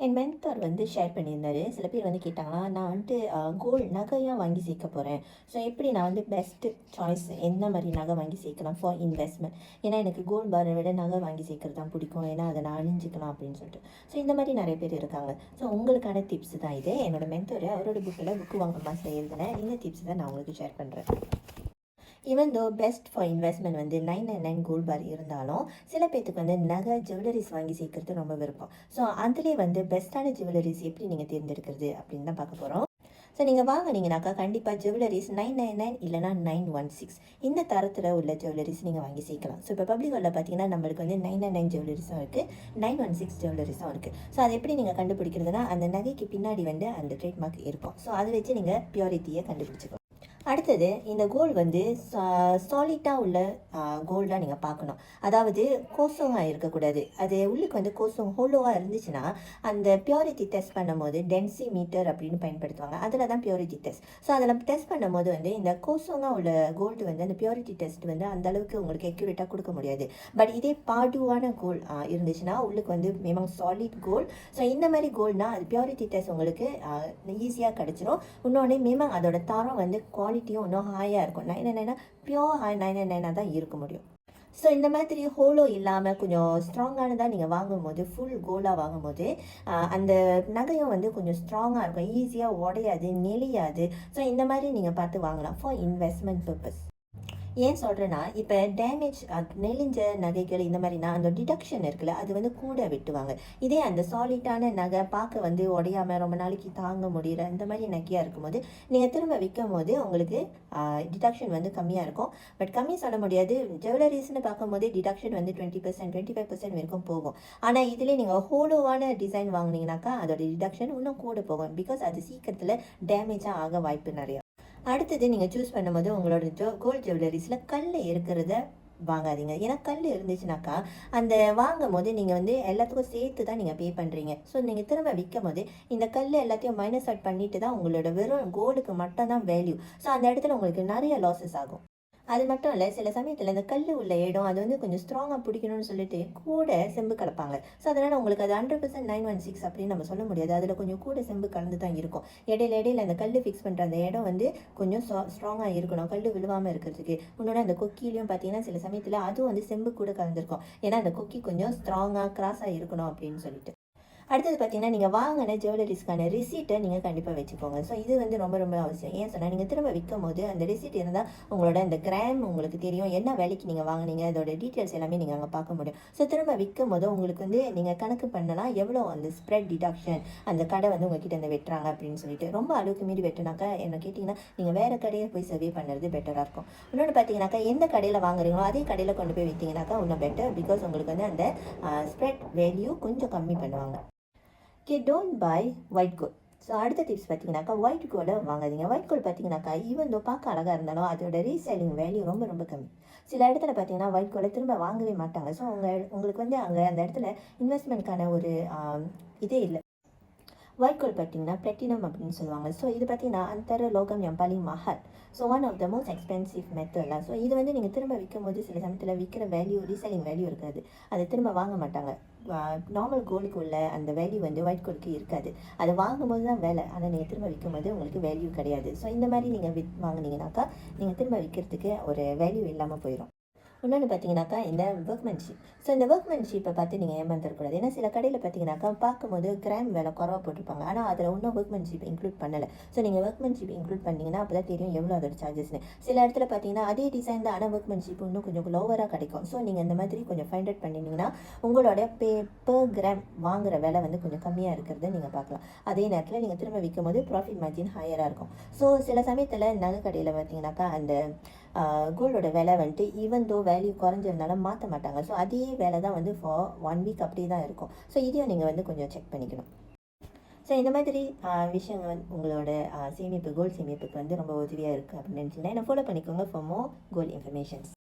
என் mentor வந்து share பண்ணியிருந்தாரு. சில பேர் வந்து கேட்டாங்கன்னா, நான் வந்துட்டு கோல்டு நகையா வாங்கி சேர்க்க போறேன். ஸோ எப்படி நான் வந்து பெஸ்ட்டு சாய்ஸ் எந்த மாரி நகை வாங்கி சேர்க்கலாம் ஃபார் இன்வெஸ்ட்மெண்ட். ஏன்னா எனக்கு கோல்டு பாரை விட நகை வாங்கி சேர்க்கறது தான் பிடிக்கும். ஏன்னா அதை நான் அணிஞ்சுக்கலாம் அப்படின்னு சொல்லிட்டு. ஸோ இந்த மாதிரி நிறைய பேர் இருக்காங்க. ஸோ உங்களுக்கான டிப்ஸ் தான் இது. என்னோட மென்டார் அவரோட புக்கு வாங்க மாசம் எழுதினேன். இந்த டிப்ஸ் தான் நான் உங்களுக்கு ஷேர் பண்ணுறேன். Even though best for investment வந்து 999 கோல்ட் பார் இருந்தாலும் சில பேர்த்துக்கு வந்து நகை ஜுவல்லரிஸ் வாங்கி சேர்க்கறது ரொம்ப விருப்பம். ஸோ அதிலே வந்து பெஸ்ட்டான ஜுவல்லரிஸ் எப்படி நீங்கள் தேர்ந்தெடுக்கிறது அப்படின்னு தான் பார்க்க போகிறோம். ஸோ நீங்கள் வாங்கினீங்கனாக்கா கண்டிப்பாக ஜுவல்லரிஸ் 999 இல்லைனா 916 இந்த தரத்தில் உள்ள ஜுவல்லரிஸ் நீங்கள் வாங்கி சேர்க்கலாம். ஸோ இப்போ பப்ளிக் ஹாலில் பார்த்தீங்கன்னா நம்மளுக்கு வந்து 999 ஜுவல்லரிஸும் இருக்குது, 916 ஜுவல்லரிஸும் இருக்குது. ஸோ அது எப்படி நீங்கள் கண்டுபிடிக்கிறதுனா அந்த நகைக்கு பின்னாடி வந்து அந்த ட்ரேட்மார்க் இருக்கும். ஸோ அதை வச்சு நீங்கள் பியூரிட்டியை கண்டுபிடிச்சிக்கலாம். அடுத்தது இந்த கோல்டு வந்து சாலிட்டாக உள்ள கோல்டாக நீங்கள் பார்க்கணும். அதாவது கோசமாக இருக்கக்கூடாது. அது உள்ளுக்கு வந்து கோசம் ஹோலோவாக இருந்துச்சுன்னா அந்த பியூரிட்டி டெஸ்ட் பண்ணும்போது டென்சி மீட்டர் அப்படின்னு பயன்படுத்துவாங்க. அதில் தான் பியூரிட்டி டெஸ்ட். ஸோ அதில் டெஸ்ட் பண்ணும்போது வந்து இந்த கோசமாக உள்ள கோல்டு வந்து அந்த பியூரிட்டி டெஸ்ட் வந்து அந்தளவுக்கு உங்களுக்கு அக்யூரேட்டாக கொடுக்க முடியாது. பட் இதே பாடுவான கோல்டு இருந்துச்சுன்னா உள்ளுக்கு வந்து மிகவும் சாலிட் கோல்டு. ஸோ இந்த மாதிரி கோல்டுனா அது பியூரிட்டி டெஸ்ட் உங்களுக்கு ஈஸியாக கிடச்சிரும். இன்னொன்று மிகவும் அதோட தரம் வந்து குவாலிட்டியும் இன்னும் ஹாயாக இருக்கும். 999 பியோர் 999 தான் இருக்க முடியும். ஸோ இந்த மாதிரி ஹோலோ இல்லாமல் கொஞ்சம் ஸ்ட்ராங்கானதாக நீங்கள் வாங்கும்போது ஃபுல் கோல்டாக வாங்கும்போது அந்த நகையும் வந்து கொஞ்சம் ஸ்ட்ராங்காக இருக்கும், ஈஸியாக உடையாது, நெளியாது. ஸோ இந்த மாதிரி நீங்கள் பார்த்து வாங்கலாம் ஃபார் இன்வெஸ்ட்மெண்ட் பர்பஸ். ஏன் சொல்கிறேன்னா இப்போ டேமேஜ் நெளிஞ்ச நகைகள் இந்த மாதிரினா அந்த டிடக்ஷன் இருக்குல்ல அது வந்து கூட வெட்டுவாங்க. இதே அந்த சாலிட்டான நகை பார்க்க வந்து உடையாமல் ரொம்ப நாளைக்கு தாங்க முடியல இந்த மாதிரி நகையாக இருக்கும்போது நீங்கள் திரும்ப விற்கும் போது உங்களுக்கு டிடக்ஷன் வந்து கம்மியாக இருக்கும். பட் கம்மி சொல்ல முடியாது. ஜுவல்லரிஸ்னு பார்க்கும்போது டிடக்ஷன் வந்து 20% 25% வரைக்கும் போகும். ஆனால் இதிலே நீங்கள் ஹோலோவான டிசைன் வாங்கினீங்கனாக்கா அதோட டிடக்ஷன் இன்னும் கூட போகும். பிகாஸ் அது சீக்கிரத்தில் டேமேஜாக ஆக வாய்ப்பு நிறையா. அடுத்தது நீங்கள் சூஸ் பண்ணும்போது உங்களோட கோல்டு ஜுவல்லரிஸில் கல் இருக்கிறத வாங்காதீங்க. ஏன்னா கல் இருந்துச்சுனாக்கா அந்த வாங்கும் போது நீங்கள் வந்து எல்லாத்துக்கும் சேர்த்து தான் நீங்கள் பே பண்ணுறீங்க. ஸோ நீங்கள் திரும்ப விற்கும் போது இந்த கல் எல்லாத்தையும் மைனஸ் அவுட் பண்ணிட்டு தான் உங்களோட வெறும் கோல்டுக்கு மட்டும் தான் வேல்யூ. ஸோ அந்த இடத்துல உங்களுக்கு நிறைய லாஸஸ் ஆகும். அது மட்டும் இல்லை, சில சமயத்தில் இந்த கல் உள்ள இடம் அது வந்து கொஞ்சம் ஸ்ட்ராங்காக பிடிக்கணும்னு சொல்லிட்டு கூட செம்பு கலப்பாங்க. ஸோ அதனால் உங்களுக்கு அது 100% 916 அப்படின்னு நம்ம சொல்ல முடியாது. அதில் கொஞ்சம் கூட செம்பு கலந்து தான் இருக்கும். இடையில அந்த கல் ஃபிக்ஸ் பண்ணுற அந்த இடம் வந்து கொஞ்சம் ஸ்ட்ராங்காக இருக்கணும், கல் விழுவாமல் இருக்கிறதுக்கு. இன்னொன்று அந்த கொக்கிலையும் பார்த்தீங்கன்னா சில சமயத்தில் அதுவும் வந்து செம்பு கூட கலந்துருக்கும். ஏன்னா அந்த கொக்கி கொஞ்சம் ஸ்ட்ராங்காக கிராஸாக இருக்கணும் அப்படின்னு சொல்லிட்டு. அடுத்தது பார்த்தீங்கன்னா நீங்கள் வாங்கின ஜுவல்லரிஸ்க்கான ரிசீட்டை நீங்கள் கண்டிப்பாக வச்சுக்கோங்க. ஸோ இது வந்து ரொம்ப ரொம்ப அவசியம். ஏன் சொன்னால் நீங்கள் திரும்ப விற்கும் போது அந்த ரிசீட் இருந்தால் உங்களோட அந்த கிராம் உங்களுக்கு தெரியும், என்ன வேலைக்கு நீங்கள் வாங்கினீங்க, அதோட டீட்டெயில்ஸ் எல்லாமே நீங்கள் அங்கே பார்க்க முடியும். ஸோ திரும்ப விற்கும் போது உங்களுக்கு வந்து நீங்கள் கணக்கு பண்ணலாம் எவ்வளோ அந்த ஸ்ப்ரெட் டிடக்ஷன் அந்த கடை வந்து உங்ககிட்ட அந்த வெட்டுறாங்க அப்படின்னு சொல்லிட்டு. ரொம்ப அளவுக்கு மீறி வெட்டினாக்கா என்ன கேட்டிங்கன்னா நீங்கள் வேறு கடையை போய் சர்வே பண்ணுறது பெட்டராக இருக்கும். இன்னொன்று பார்த்தீங்கன்னாக்கா எந்த கடையில் வாங்குறீங்களோ அதே கடையில் கொண்டு போய் விற்றீங்கன்னாக்கா இன்னும் பெட்டர். பிகாஸ் உங்களுக்கு வந்து அந்த ஸ்ப்ரெட் வேல்யூ கொஞ்சம் கம்மி பண்ணுவாங்க. Don't buy white gold. So அடுத்த டிப்ஸ் பார்த்தீங்கன்னாக்கா ஒயிட் கோல்டை வாங்காதீங்க. ஒயிட் கோல்டு பார்த்தீங்கன்னாக்கா ஈவன் தோ பார்க்க அழகாக இருந்தாலும் அதோட ரீசேலிங் வேல்யூ ரொம்ப ரொம்ப கம்மி. சில இடத்துல பார்த்தீங்கன்னா ஒயிட் கோல்டை திரும்ப வாங்கவே மாட்டாங்க. ஸோ உங்களுக்கு வந்து அங்கே அந்த இடத்துல இன்வெஸ்ட்மெண்ட்கான ஒரு இதே இல்லை. ஒயிட் கோல்ட் பார்த்தீங்கன்னா பிளாட்டினம் அப்படின்னு சொல்லுவாங்க. ஸோ இது பார்த்தீங்கன்னா அந்தர லோகம் எம்பாலி மஹால். So one of the most expensive மெத்தட்லாம். ஸோ இது வந்து நீங்கள் திரும்ப விற்கும் போது சில சமயத்தில் விற்கிற வேல்யூ ரீசேலிங் வேல்யூ இருக்காது, அதை திரும்ப வாங்க மாட்டாங்க. நார்மல் கோல்டுக்கு உள்ள அந்த வேல்யூ வந்து ஒயிட் கோல்டுக்கு இருக்காது. அதை வாங்கும்போது தான் வேலை, ஆனால் நீங்கள் திரும்ப விற்கும் போது உங்களுக்கு வேல்யூ கிடையாது. ஸோ இந்த மாதிரி நீங்கள் வாங்கினீங்கனாக்கா நீங்கள் திரும்ப விற்கிறதுக்கு ஒரு வேல்யூ இல்லாமல் போயிடும். இன்னொன்று பார்த்தீங்கன்னாக்கா இந்த ஒர்க்மேன்ஷிப். ஸோ இந்த ஒர்க்மேன்ஷிப்பை பார்த்து நீங்கள் ஏமாந்துடக்கூடாது. ஏன்னா சில கடையில் பார்த்தீங்கன்னாக்கா பார்க்கும்போது கிராம் விலை குறவாக போட்டிருப்பாங்க, ஆனால் அதில் இன்னும் ஒர்க்மேன்ஷிப் இன்க்ளூட் பண்ணலை. ஸோ நீங்கள் ஒர்க்மேன்ஷிப் இன்க்ளூட் பண்ணிங்கன்னா அப்போ தான் தெரியும் எவ்வளோ அதோட சார்ஜஸ்னு. சில இடத்துல பார்த்தீங்கன்னா அதே டிசைன் தான், ஆனால் ஒர்க்மேன்ஷிப் இன்னும் கொஞ்சம் லோவராக கிடைக்கும். ஸோ நீங்கள் இந்த மாதிரி கொஞ்சம் ஃபைண்ட் அவுட் பண்ணிங்கன்னா உங்களோட per கிராம் வாங்குகிற விலை வந்து கொஞ்சம் கம்மியாக இருக்கிறத நீங்கள் பார்க்கலாம். அதே நேரத்தில் நீங்கள் திரும்ப விற்கும் போது ப்ராஃபிட் மார்ஜின் ஹையராக இருக்கும். ஸோ சில சமயத்தில் நகை கடையில் பார்த்தீங்கன்னாக்கா அந்த கோல்டோட விலை வந்துட்டு ஈவன் தோ வேல்யூ குறைஞ்சிருந்தாலும் மாற்ற மாட்டாங்க. ஸோ அதே வேலை தான் வந்து ஃபார் 1 வீக் அப்படியே தான் இருக்கும். ஸோ இதையும் நீங்கள் வந்து கொஞ்சம் செக் பண்ணிக்கணும். ஸோ இந்த மாதிரி விஷயங்கள் வந்து உங்களோட சேமிப்பு கோல்டு சேமிப்புக்கு வந்து ரொம்ப உதவியாக இருக்குது அப்படின்னு நினச்சிங்கன்னா என்னை ஃபாலோ பண்ணிக்கோங்க ஃபார் மோர் கோல்டு இன்ஃபர்மேஷன்ஸ்.